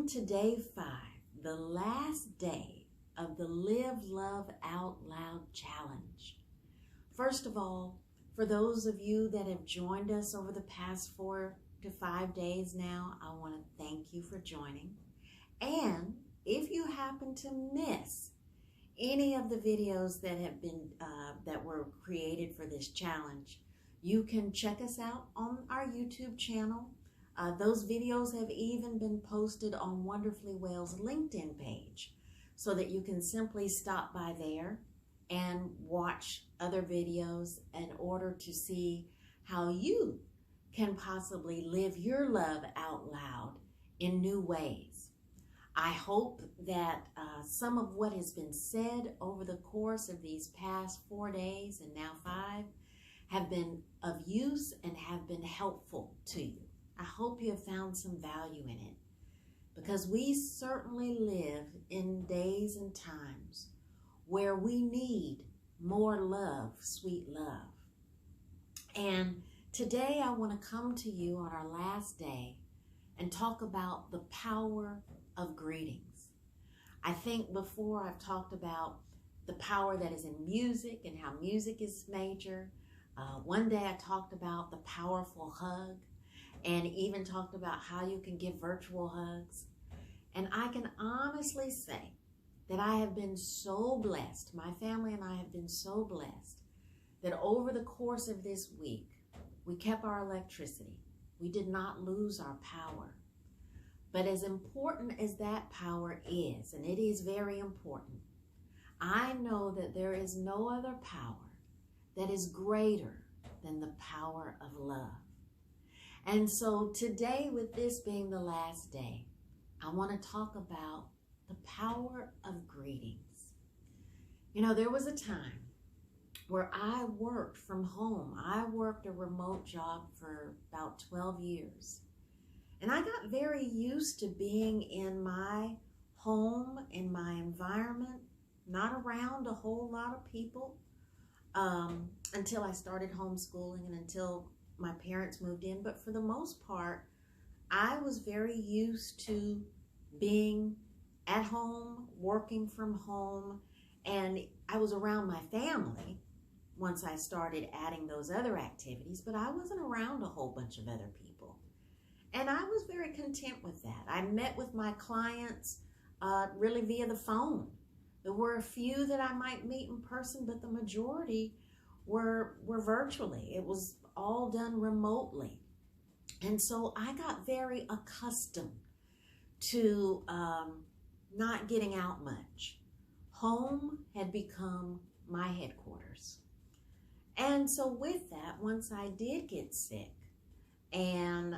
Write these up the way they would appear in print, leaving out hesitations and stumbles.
to day 5, the last day of the Live Love Out Loud Challenge. First of all, for those of you that have joined us over the past 4 to 5 days now, I want to thank you for joining. And if you happen to miss any of the videos that have been that were created for this challenge, you can check us out on our YouTube channel. Those videos have even been posted on Wonderfully Well's LinkedIn page, so that you can simply stop by there and watch other videos in order to see how you can possibly live your love out loud in new ways. I hope that some of what has been said over the course of these past 4 days and now 5 have been of use and have been helpful to you. I hope you have found some value in it, because we certainly live in days and times where we need more love, sweet love. And today I want to come to you on our last day and talk about the power of greetings. I think before I've talked about the power that is in music and how music is major. One day I talked about the powerful hug, and even talked about how you can give virtual hugs. And I can honestly say that I have been so blessed, my family and I have been so blessed, that over the course of this week, we kept our electricity. We did not lose our power. But as important as that power is, and it is very important, I know that there is no other power that is greater than the power of love. And so today, with this being the last day, I want to talk about the power of greetings. You know, there was a time where I worked from home. I worked a remote job for about 12 years. And I got very used to being in my home, in my environment, not around a whole lot of people, until I started homeschooling and until my parents moved in. But for the most part, I was very used to being at home, working from home, and I was around my family once I started adding those other activities, but I wasn't around a whole bunch of other people. And I was very content with that. I met with my clients really via the phone. There were a few that I might meet in person, but the majority were virtually. It was all done remotely. And so I got very accustomed to not getting out much. Home had become my headquarters. And so with that, once I did get sick and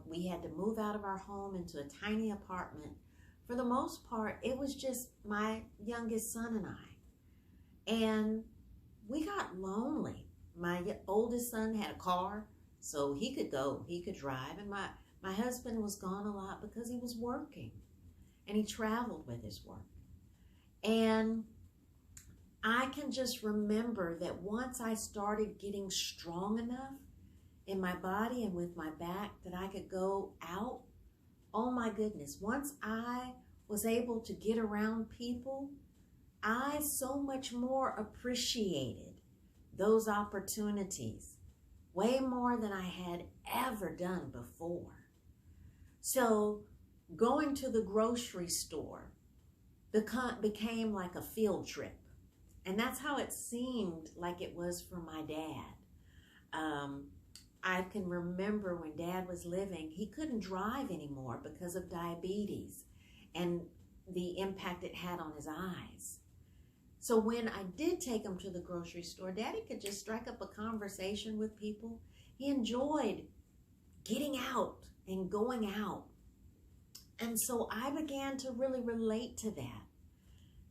we had to move out of our home into a tiny apartment, for the most part, it was just my youngest son and I. And we got lonely. My oldest son had a car, so he could go, he could drive. And my husband was gone a lot because he was working, and he traveled with his work. And I can just remember that once I started getting strong enough in my body and with my back that I could go out, oh my goodness, once I was able to get around people, I so much more appreciated those opportunities, way more than I had ever done before. So going to the grocery store became like a field trip. And that's how it seemed like it was for my dad. I can remember when Dad was living, he couldn't drive anymore because of diabetes and the impact it had on his eyes. So when I did take him to the grocery store, Daddy could just strike up a conversation with people. He enjoyed getting out and going out. And so I began to really relate to that,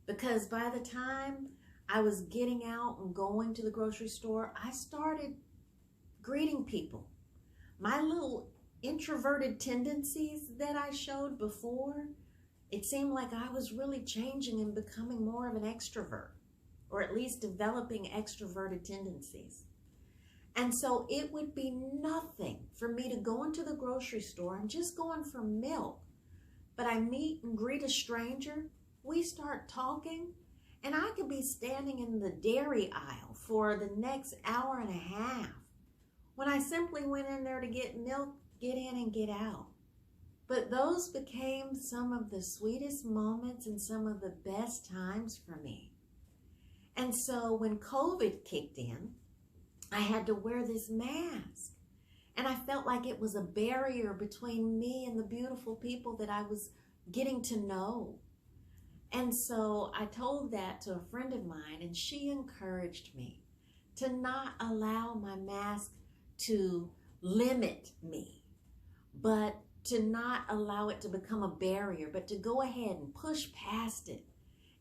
because by the time I was getting out and going to the grocery store, I started greeting people. My little introverted tendencies that I showed before, it seemed like I was really changing and becoming more of an extrovert, or at least developing extroverted tendencies. And so it would be nothing for me to go into the grocery store and just going for milk but I meet and greet a stranger, we start talking, and I could be standing in the dairy aisle for the next hour and a half when I simply went in there to get milk, get in and get out. But those became some of the sweetest moments and some of the best times for me. And so when COVID kicked in, I had to wear this mask. And I felt like it was a barrier between me and the beautiful people that I was getting to know. And so I told that to a friend of mine, and she encouraged me to not allow my mask to limit me, but to not allow it to become a barrier, but to go ahead and push past it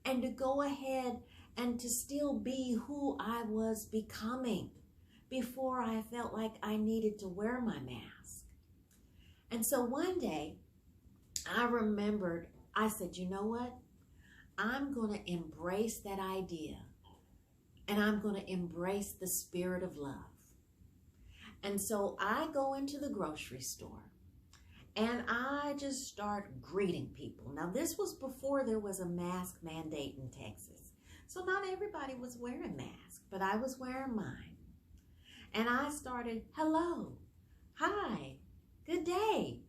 and to go ahead and to still be who I was becoming before I felt like I needed to wear my mask. And so one day I remembered, I said, you know what? I'm going to embrace that idea, and I'm going to embrace the spirit of love. And so I go into the grocery store and I just start greeting people. Now, this was before there was a mask mandate in Texas. So not everybody was wearing masks, but I was wearing mine. And I started, hello, hi, good day.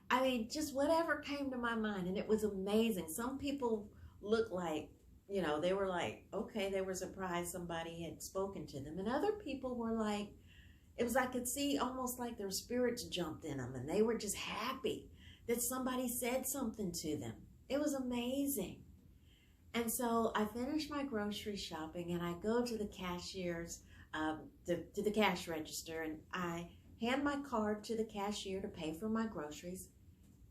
I mean, just whatever came to my mind. And it was amazing. Some people looked like, you know, they were like, okay, they were surprised somebody had spoken to them. And other people were like, it was, I could see almost like their spirits jumped in them and they were just happy that somebody said something to them. It was amazing. And so I finished my grocery shopping and I go to the cashier's, to the cash register, and I hand my card to the cashier to pay for my groceries,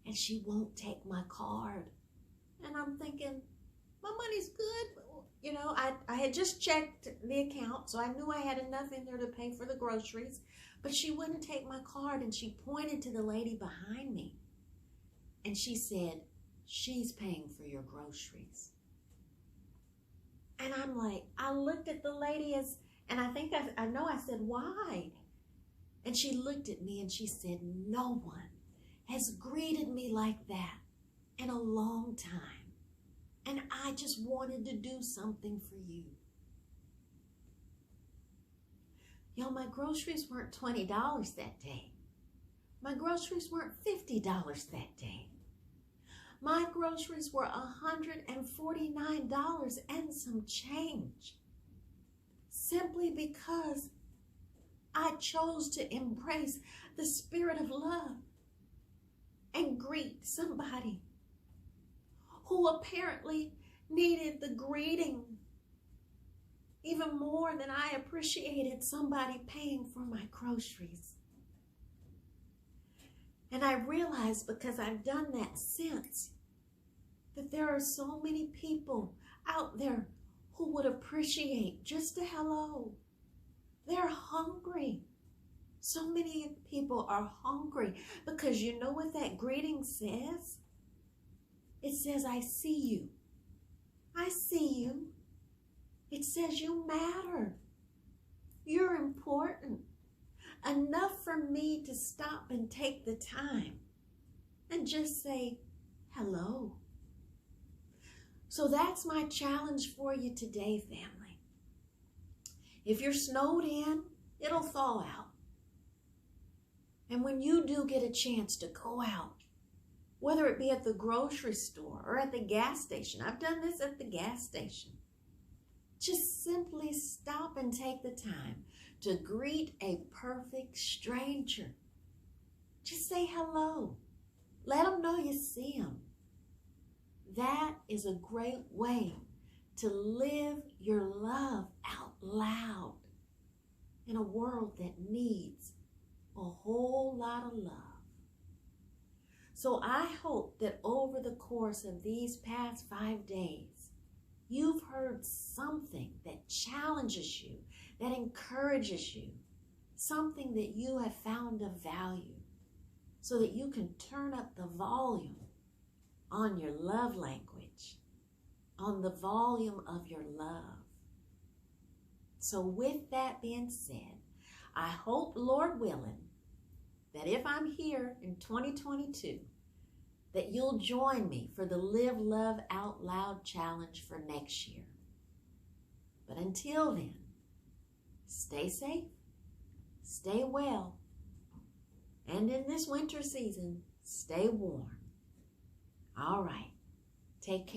and she won't take my card. And I'm thinking, my money's good. You know, I had just checked the account, so I knew I had enough in there to pay for the groceries, but she wouldn't take my card, and she pointed to the lady behind me, and she said, she's paying for your groceries. And I'm like, I looked at the lady and I know I said, why? And she looked at me and she said, no one has greeted me like that in a long time. And I just wanted to do something for you. Yo, my groceries weren't $20 that day. My groceries weren't $50 that day. My groceries were $149 and some change. Simply because I chose to embrace the spirit of love and greet somebody who apparently needed the greeting even more than I appreciated somebody paying for my groceries. And I realized, because I've done that since, that there are so many people out there who would appreciate just a hello. They're hungry. So many people are hungry because you know what that greeting says? It says, I see you. I see you. It says you matter. You're important. Enough for me to stop and take the time and just say hello. So that's my challenge for you today, family. If you're snowed in, it'll thaw out. And when you do get a chance to go out, whether it be at the grocery store or at the gas station, I've done this at the gas station, just simply stop and take the time to greet a perfect stranger. Just say hello. Let them know you see them. That is a great way to live your love out loud in a world that needs a whole lot of love. So I hope that over the course of these past 5 days, you've heard something that challenges you, that encourages you, something that you have found of value, so that you can turn up the volume on your love language, on the volume of your love. So with that being said, I hope, Lord willing, that if I'm here in 2022, that you'll join me for the Live Love Out Loud Challenge for next year. But until then, stay safe, stay well, and in this winter season, stay warm. All right, take care.